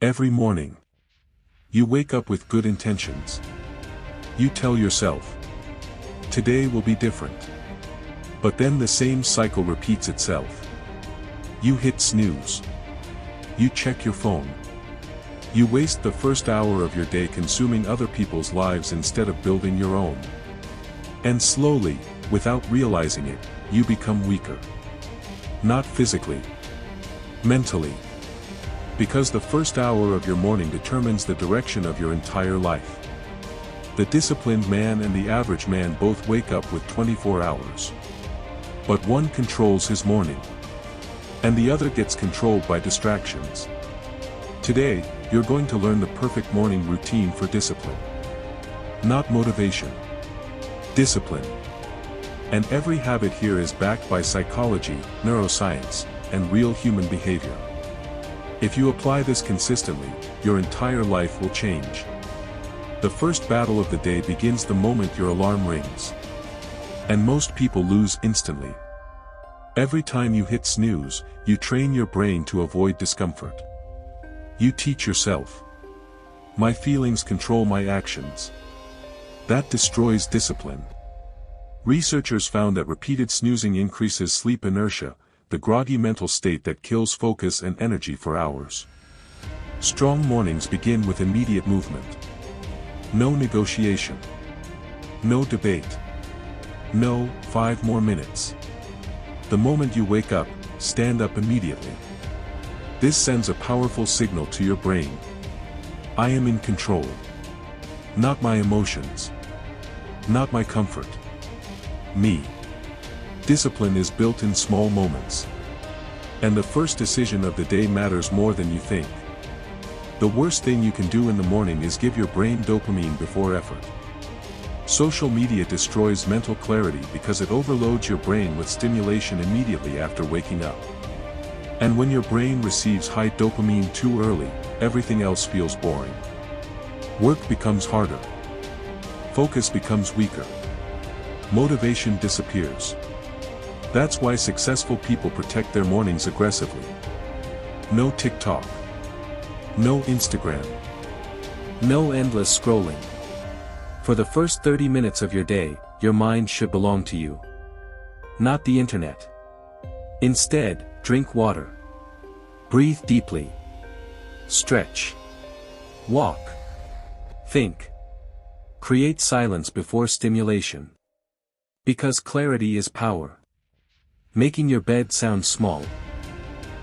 Every morning, you wake up with good intentions. You tell yourself, today will be different. But then the same cycle repeats itself. You hit snooze. You check your phone. You waste the first hour of your day consuming other people's lives instead of building your own. And slowly, without realizing it, you become weaker. Not physically, mentally. Because the first hour of your morning determines the direction of your entire life. The disciplined man and the average man both wake up with 24 hours. But one controls his morning. And the other gets controlled by distractions. Today, you're going to learn the perfect morning routine for discipline. Not motivation. Discipline. And every habit here is backed by psychology, neuroscience, and real human behavior. If you apply this consistently, your entire life will change. The first battle of the day begins the moment your alarm rings. And most people lose instantly. Every time you hit snooze, you train your brain to avoid discomfort. You teach yourself, my feelings control my actions. That destroys discipline. Researchers found that repeated snoozing increases sleep inertia, the groggy mental state that kills focus and energy for hours. Strong mornings begin with immediate movement. No negotiation. No debate. No, 5 more minutes. The moment you wake up, stand up immediately. This sends a powerful signal to your brain. I am in control. Not my emotions. Not my comfort. Me. Discipline is built in small moments. And the first decision of the day matters more than you think. The worst thing you can do in the morning is give your brain dopamine before effort. Social media destroys mental clarity because it overloads your brain with stimulation immediately after waking up. And when your brain receives high dopamine too early, everything else feels boring. Work becomes harder. Focus becomes weaker. Motivation disappears. That's why successful people protect their mornings aggressively. No TikTok. No Instagram. No endless scrolling. For the first 30 minutes of your day, your mind should belong to you. Not the internet. Instead, drink water. Breathe deeply. Stretch. Walk. Think. Create silence before stimulation. Because clarity is power. Making your bed sound small.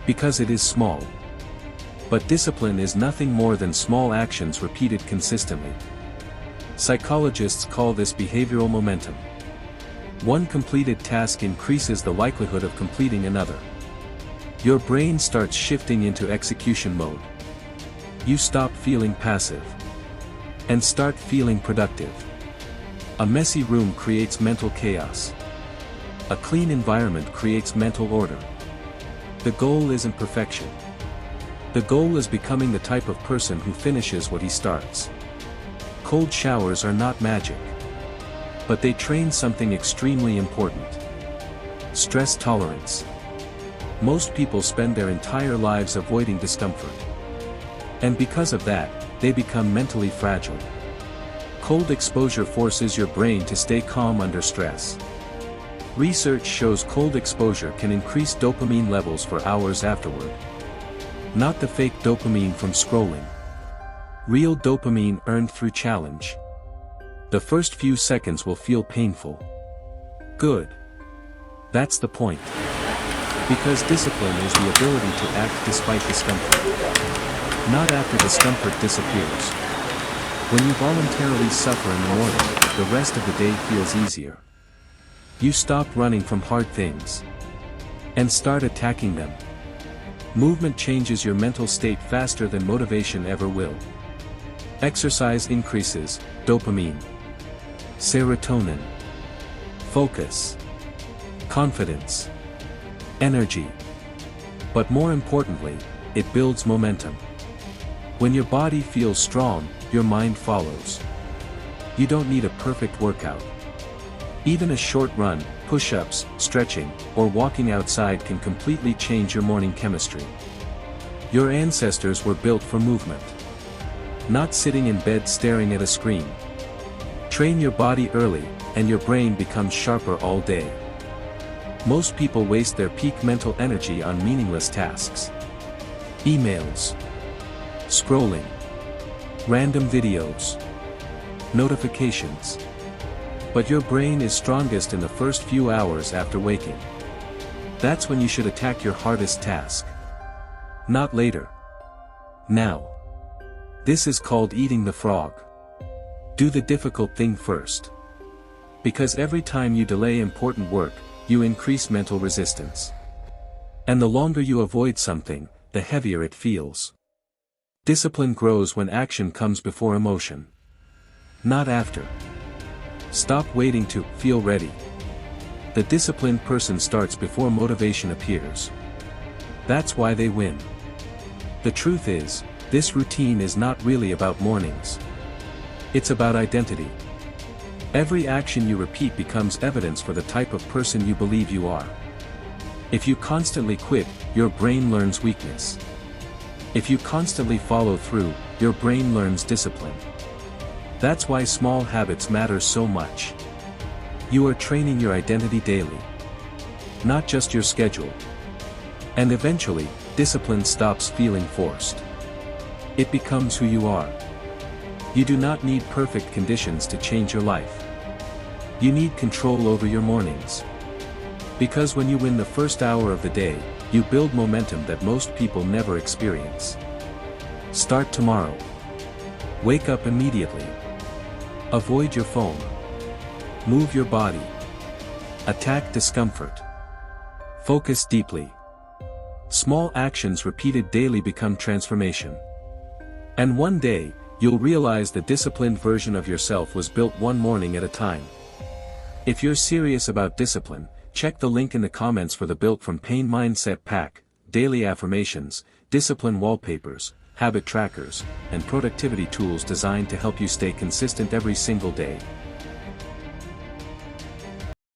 Because it is small. But discipline is nothing more than small actions repeated consistently. Psychologists call this behavioral momentum. One completed task increases the likelihood of completing another. Your brain starts shifting into execution mode. You stop feeling passive. And start feeling productive. A messy room creates mental chaos. A clean environment creates mental order. The goal isn't perfection. The goal is becoming the type of person who finishes what he starts. Cold showers are not magic. But they train something extremely important. Stress tolerance. Most people spend their entire lives avoiding discomfort. And because of that, they become mentally fragile. Cold exposure forces your brain to stay calm under stress. Research shows cold exposure can increase dopamine levels for hours afterward. Not the fake dopamine from scrolling. Real dopamine earned through challenge. The first few seconds will feel painful. Good. That's the point. Because discipline is the ability to act despite discomfort. Not after discomfort disappears. When you voluntarily suffer in the morning, the rest of the day feels easier. You stop running from hard things. And start attacking them. Movement changes your mental state faster than motivation ever will. Exercise increases dopamine, serotonin, focus, confidence, energy. But more importantly, it builds momentum. When your body feels strong, your mind follows. You don't need a perfect workout. Even a short run, push-ups, stretching, or walking outside can completely change your morning chemistry. Your ancestors were built for movement. Not sitting in bed staring at a screen. Train your body early, and your brain becomes sharper all day. Most people waste their peak mental energy on meaningless tasks. Emails. Scrolling. Random videos. Notifications. But your brain is strongest in the first few hours after waking. That's when you should attack your hardest task. Not later. Now. This is called eating the frog. Do the difficult thing first. Because every time you delay important work, you increase mental resistance. And the longer you avoid something, the heavier it feels. Discipline grows when action comes before emotion. Not after. Stop waiting to feel ready. The disciplined person starts before motivation appears. That's why they win. The truth is, this routine is not really about mornings. It's about identity. Every action you repeat becomes evidence for the type of person you believe you are. If you constantly quit, your brain learns weakness. If you constantly follow through, your brain learns discipline. That's why small habits matter so much. You are training your identity daily. Not just your schedule. And eventually, discipline stops feeling forced. It becomes who you are. You do not need perfect conditions to change your life. You need control over your mornings. Because when you win the first hour of the day, you build momentum that most people never experience. Start tomorrow. Wake up immediately. Avoid your phone. Move your body. Attack discomfort. Focus deeply. Small actions repeated daily become transformation. And one day, you'll realize the disciplined version of yourself was built one morning at a time. If you're serious about discipline, check the link in the comments for the Built from Pain Mindset Pack, Daily Affirmations, Discipline Wallpapers, Habit Trackers, and Productivity Tools designed to help you stay consistent every single day.